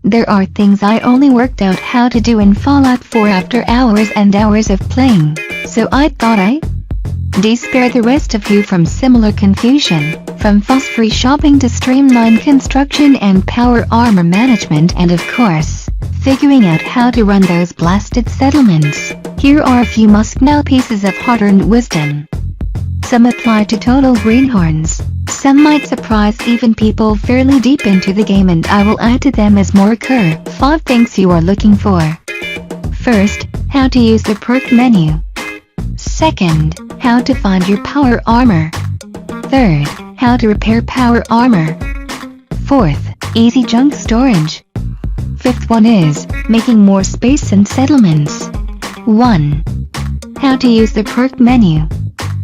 There are things I only worked out how to do in Fallout 4 after hours and hours of playing, so I thought I'd spare the rest of you from similar confusion, from fuss-free shopping to streamline construction and power armor management, and of course, figuring out how to run those blasted settlements. Here are a few must-know pieces of hard-earned wisdom. Some apply to total greenhorns. Some might surprise even people fairly deep into the game, and I will add to them as more occur. 5 things you are looking for. First, how to use the perk menu. Second, how to find your power armor. Third, how to repair power armor. Fourth, easy junk storage. Fifth one is, making more space and settlements. 1. How to use the perk menu.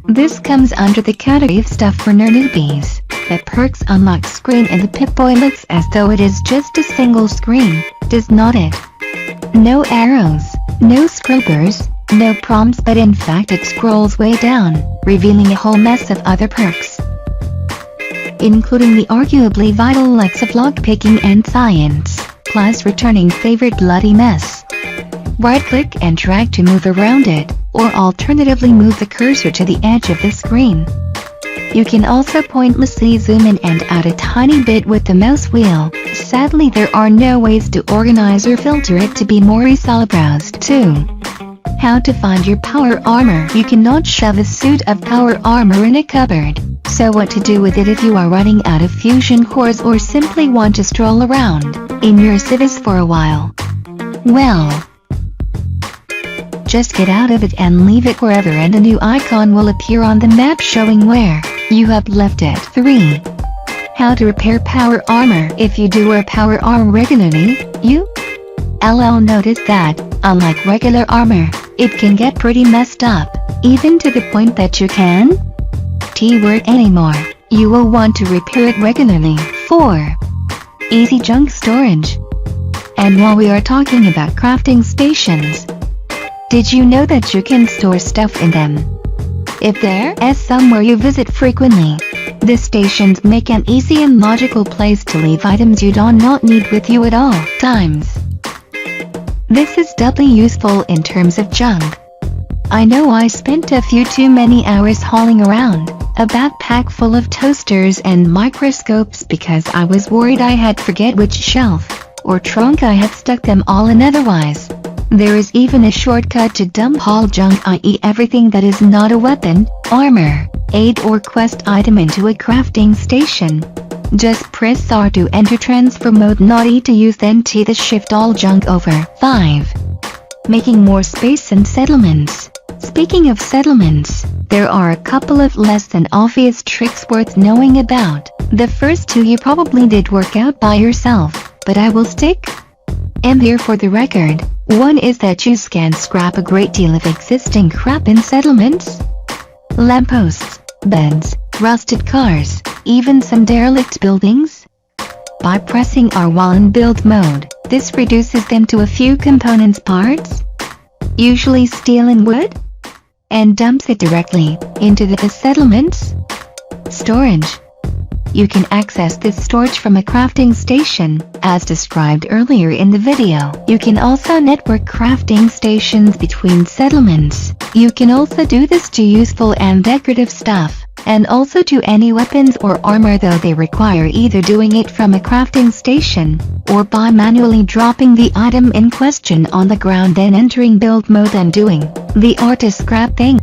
This comes under the category of stuff for newbies. The perks unlock screen in the Pip-Boy looks as though it is just a single screen, does not it? No arrows, no scrubbers, no prompts, but in fact it scrolls way down, revealing a whole mess of other perks, including the arguably vital likes of lockpicking and science, plus returning favorite bloody mess. Right-click and drag to move around it, or alternatively move the cursor to the edge of the screen. You can also pointlessly zoom in and out a tiny bit with the mouse wheel. Sadly, there are no ways to organize or filter it to be more easily browsed. 2. How to find your power armor. You cannot shove a suit of power armor in a cupboard, so what to do with it if you are running out of fusion cores or simply want to stroll around in your cities for a while? Well, just get out of it and leave it wherever, and a new icon will appear on the map showing where you have left it. 3. How to repair power armor. If you do wear power armor regularly, you'll notice that, unlike regular armor, it can get pretty messed up, even to the point that you can't work anymore. You will want to repair it regularly. 4. Easy junk storage. And while we are talking about crafting stations, did you know that you can store stuff in them? If there is somewhere you visit frequently, the stations make an easy and logical place to leave items you do not need with you at all times. This is doubly useful in terms of junk. I know I spent a few too many hours hauling around a backpack full of toasters and microscopes because I was worried I had forget which shelf or trunk I had stuck them all in. Otherwise, there is even a shortcut to dump all junk, i.e. everything that is not a weapon, armor, aid or quest item into a crafting station. Just press R to enter transfer mode, not E to use, then T to shift all junk over. 5. Making more space and settlements. Speaking of settlements, there are a couple of less than obvious tricks worth knowing about. The first 2 you probably did work out by yourself, but I will stick in here for the record. One is that you can scrap a great deal of existing crap in settlements. Lampposts, beds, rusted cars, even some derelict buildings. By pressing R while in build mode, this reduces them to a few components parts, usually steel and wood, and dumps it directly into the settlement's storage. You can access this storage from a crafting station, as described earlier in the video. You can also network crafting stations between settlements. You can also do this to useful and decorative stuff, and also to any weapons or armor, though they require either doing it from a crafting station, or by manually dropping the item in question on the ground, then entering build mode and doing the artist scrap thing.